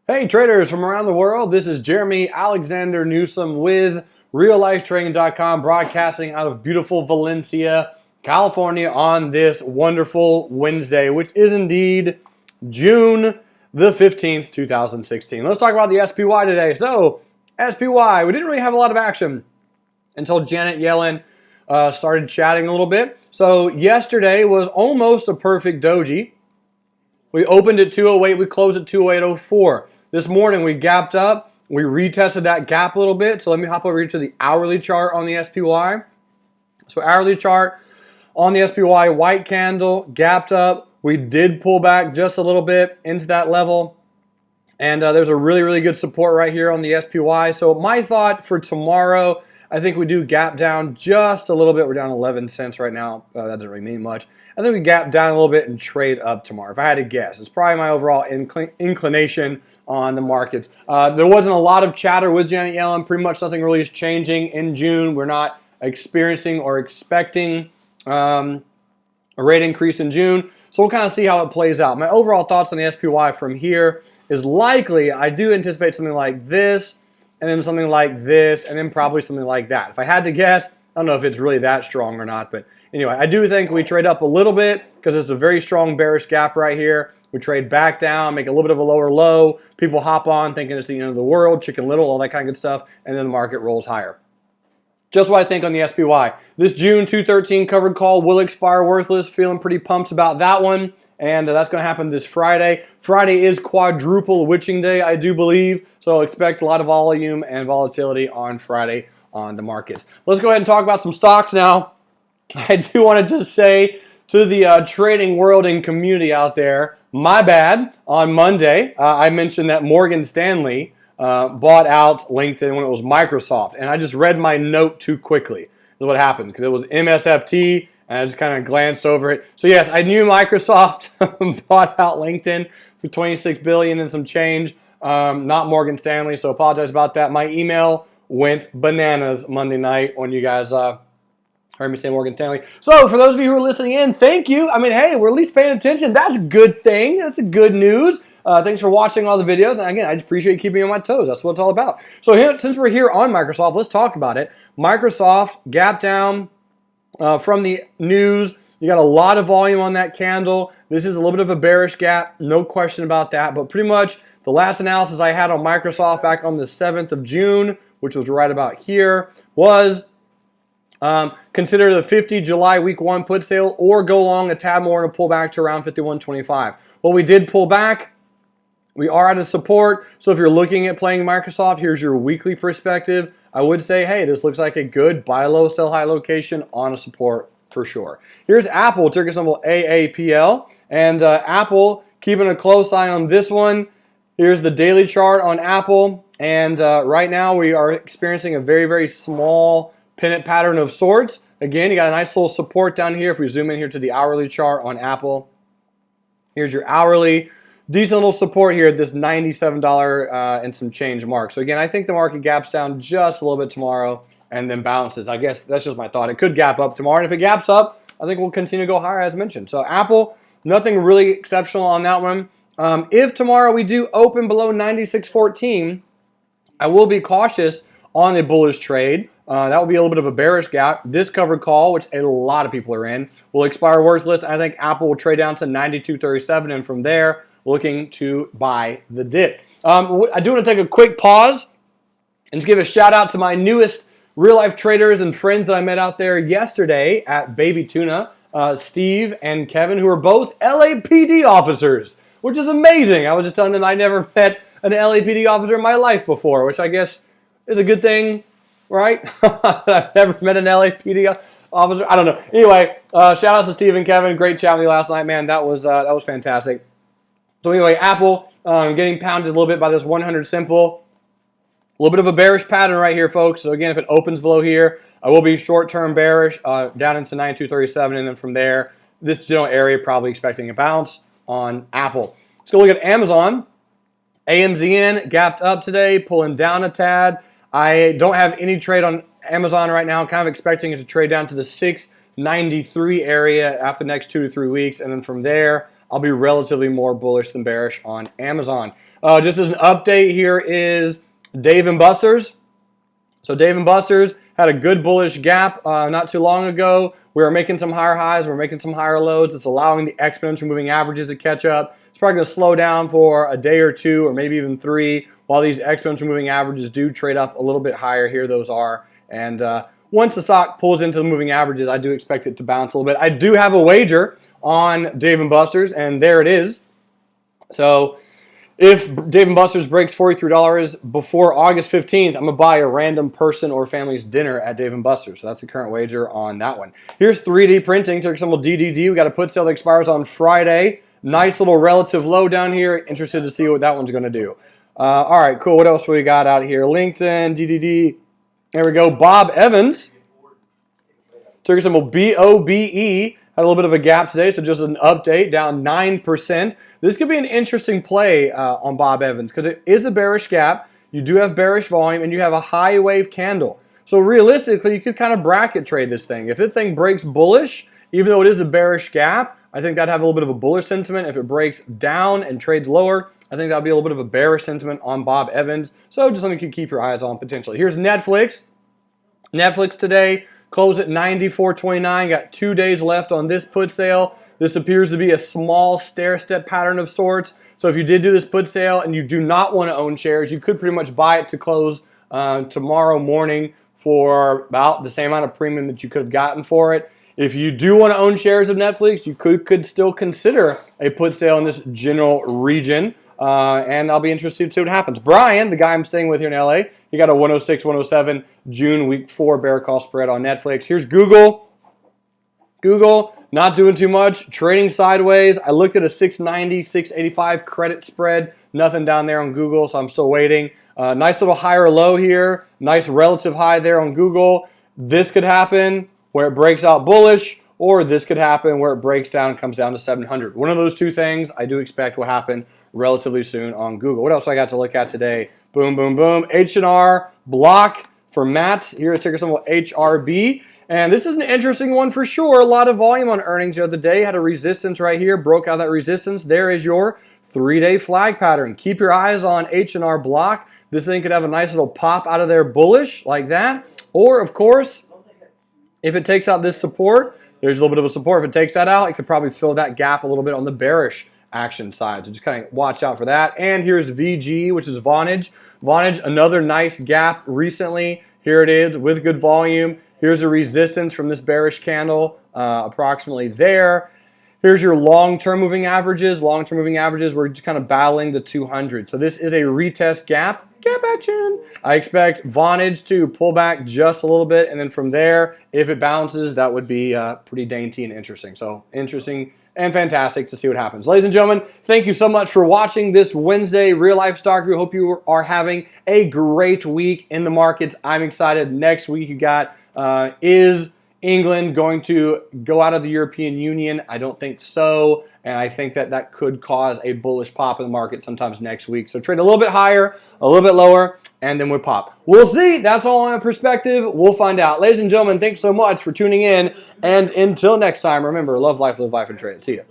Hey traders from around the world, this is Jeremy Alexander Newsom with reallifetrading.com, broadcasting out of beautiful Valencia, California on this wonderful Wednesday, which is indeed June the 15th, 2016. Let's talk about the SPY today. So, SPY, we didn't really have a lot of action until Janet Yellen started chatting a little bit. So, yesterday was almost a perfect doji. We opened at 208, we closed at 208.04. This morning we gapped up, we retested that gap a little bit. So let me hop over here to the hourly chart on the SPY. So hourly chart on the SPY, white candle, gapped up. We did pull back just a little bit into that level. And there's a really, really good support right here on the SPY. So my thought for tomorrow, I think we do gap down just a little bit. We're down 11 cents right now. That doesn't really mean much. I think we gap down a little bit and trade up tomorrow. If I had to guess, it's probably my overall inclination on the markets. There wasn't a lot of chatter with Janet Yellen. Pretty much nothing really is changing in June. We're not experiencing or expecting a rate increase in June. So we'll kind of see how it plays out. My overall thoughts on the SPY from here is likely, I do anticipate something like this, and then something like this, and then probably something like that. If I had to guess, I don't know if it's really that strong or not, but anyway, I do think we trade up a little bit because it's a very strong bearish gap right here. We trade back down, make a little bit of a lower low. People hop on thinking it's the end of the world, Chicken Little, all that kind of good stuff, and then the market rolls higher. Just what I think on the SPY. This June 213 covered call will expire worthless. Feeling pretty pumped about that one. And that's going to happen this Friday. Friday is quadruple witching day, I do believe. So expect a lot of volume and volatility on Friday on the markets. Let's go ahead and talk about some stocks now. I do want to just say to the trading world and community out there, my bad. On Monday, I mentioned that Morgan Stanley bought out LinkedIn when it was Microsoft. And I just read my note too quickly. That's what happened because it was MSFT. And I just kind of glanced over it. So yes, I knew Microsoft bought out LinkedIn for $26 billion and some change, not Morgan Stanley. So apologize about that. My email went bananas Monday night when you guys heard me say Morgan Stanley. So for those of you who are listening in, thank you. I mean, hey, we're at least paying attention. That's a good thing. That's a good news. Thanks for watching all the videos. And again, I just appreciate keeping me on my toes. That's what it's all about. So here, since we're here on Microsoft, let's talk about it. Microsoft gap down. From the news, you got a lot of volume on that candle. This is a little bit of a bearish gap, no question about that. But pretty much the last analysis I had on Microsoft back on the 7th of June, which was right about here, was consider the 50 July week 1 put sale or go long a tad more and a pull back to around 51.25. Well, we did pull back. We are at a support. So if you're looking at playing Microsoft, here's your weekly perspective. I would say, hey, this looks like a good buy low, sell high location on a support for sure. Here's Apple, ticker symbol AAPL. And Apple, keeping a close eye on this one. Here's the daily chart on Apple. And right now we are experiencing a very, very small pennant pattern of sorts. Again, you got a nice little support down here. If we zoom in here to the hourly chart on Apple, here's your hourly. Decent little support here at this $97 and some change mark. So again, I think the market gaps down just a little bit tomorrow and then bounces. I guess that's just my thought. It could gap up tomorrow. And if it gaps up, I think we'll continue to go higher as mentioned. So Apple, nothing really exceptional on that one. If tomorrow we do open below 96.14, I will be cautious on a bullish trade. That will be a little bit of a bearish gap. This covered call, which a lot of people are in, will expire worthless. I think Apple will trade down to 92.37 and from there, looking to buy the dip. I do want to take a quick pause and just give a shout out to my newest real life traders and friends that I met out there yesterday at Baby Tuna, Steve and Kevin, who are both LAPD officers, which is amazing. I was just telling them I never met an LAPD officer in my life before, which I guess is a good thing, right? I've never met an LAPD officer. I don't know. Anyway, shout out to Steve and Kevin. Great chat with you last night, man. That was fantastic. So anyway, Apple getting pounded a little bit by this 100 simple. A little bit of a bearish pattern right here, folks. So again, if it opens below here, I will be short-term bearish down into 92.37, and then from there, this general area probably expecting a bounce on Apple. Let's go look at Amazon. AMZN gapped up today, pulling down a tad. I don't have any trade on Amazon right now. I'm kind of expecting it to trade down to the 693 area after the next 2 to 3 weeks, and then from there, I'll be relatively more bullish than bearish on Amazon. Just as an update, here is Dave & Buster's. So Dave & Buster's had a good bullish gap not too long ago. We were making some higher highs. We're making some higher lows. It's allowing the exponential moving averages to catch up. It's probably going to slow down for a day or two or maybe even 3 while these exponential moving averages do trade up a little bit higher. Here those are. And once the stock pulls into the moving averages, I do expect it to bounce a little bit. I do have a wager on Dave & Buster's, and there it is. So if Dave & Buster's breaks $43 before August 15th, I'm going to buy a random person or family's dinner at Dave & Buster's. So that's the current wager on that one. Here's 3D printing. Took some DDD. We got a put sale that expires on Friday. Nice little relative low down here. Interested to see what that one's going to do. All right, cool. What else we got out here? LinkedIn, DDD. There we go. Bob Evans. Ticker symbol BOBE. Had a little bit of a gap today, so just an update, down 9%. This could be an interesting play on Bob Evans because it is a bearish gap. You do have bearish volume, and you have a high wave candle. So realistically, you could kind of bracket trade this thing. If this thing breaks bullish, even though it is a bearish gap, I think that'd have a little bit of a bullish sentiment. If it breaks down and trades lower, I think that'll be a little bit of a bearish sentiment on Bob Evans. So just something you can keep your eyes on potentially. Here's Netflix. Netflix today closed at $94.29. Got 2 days left on this put sale. This appears to be a small stair-step pattern of sorts. So if you did do this put sale and you do not want to own shares, you could pretty much buy it to close tomorrow morning for about the same amount of premium that you could have gotten for it. If you do want to own shares of Netflix, you could still consider a put sale in this general region. And I'll be interested to see what happens. Brian, the guy I'm staying with here in LA, he got a 106, 107 June week 4 bear call spread on Netflix. Here's Google. Google, not doing too much, trading sideways. I looked at a 690, 685 credit spread. Nothing down there on Google, so I'm still waiting. Nice little higher low here. Nice relative high there on Google. This could happen where it breaks out bullish, or this could happen where it breaks down and comes down to 700. One of those two things I do expect will happen relatively soon on Google. What else I got to look at today? Boom, boom, boom. H&R Block for Matt. Here is ticker symbol HRB. And this is an interesting one for sure. A lot of volume on earnings the other day. Had a resistance right here. Broke out that resistance. There is your 3-day flag pattern. Keep your eyes on H&R Block. This thing could have a nice little pop out of there bullish like that. Or, of course, if it takes out this support, there's a little bit of a support. If it takes that out, it could probably fill that gap a little bit on the bearish action side. So just kind of watch out for that. And here's VG, which is Vonage. Vonage, another nice gap recently. Here it is with good volume. Here's a resistance from this bearish candle, approximately there. Here's your long-term moving averages. Long-term moving averages, we're just kind of battling the 200. So this is a retest gap. Gap action. I expect Vonage to pull back just a little bit. And then from there, if it bounces, that would be pretty dainty and interesting. So interesting and fantastic to see what happens. Ladies and gentlemen, thank you so much for watching this Wednesday Real Life Stock Review. Hope you are having a great week in the markets. I'm excited. Next week you got is England going to go out of the European Union? I don't think so. And I think that that could cause a bullish pop in the market sometimes next week. So trade a little bit higher, a little bit lower, and then we pop. We'll see. That's all on a perspective. We'll find out. Ladies and gentlemen, thanks so much for tuning in. And until next time, remember, love life, live life, and trade. See ya.